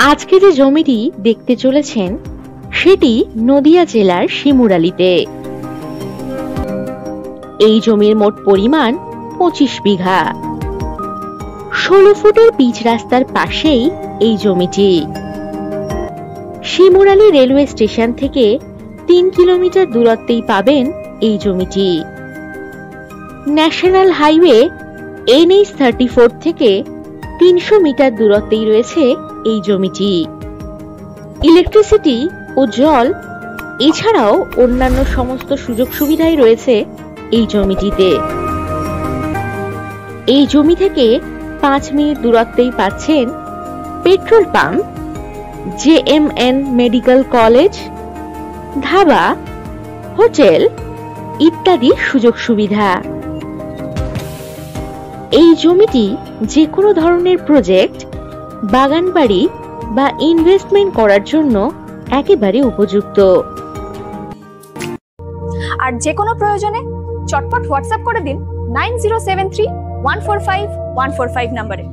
আজকে যে জমিটি দেখতে চলেছেন সেটি নদিয়া জেলার শিমুরালীতে। এই জমির মোট পরিমাণ 25 বিঘা। 16 ফুটের পিচ রাস্তার পাশেই এই জমিটি। শিমুরালী রেলওয়ে স্টেশন থেকে 3 কিলোমিটার দূরত্বেই পাবেন এই জমিটি। ন্যাশনাল হাইওয়ে NH-34 থেকে 300 মিটার দূরত্বেই রয়েছে এই জমিটি। ইলেকট্রিসিটি ও জল এছাড়াও অন্যান্য সমস্ত সুযোগ সুবিধাই রয়েছে এই জমিটিতে। এই জমি থেকে 5 মিনিট দূরত্বেই পাচ্ছেন petrol pump, JMN medical college, dhaba, hotel ইত্যাদি সুযোগ সুবিধা। এই জমিটি যে কোনো ধরনের প্রজেক্ট, বাগান বাড়ি বা ইনভেস্টমেন্ট করার জন্য একেবারে উপযুক্ত। আর যে কোনো প্রয়োজনে চটপট হোয়াটসঅ্যাপ করে দিন 9073145145 নম্বরে।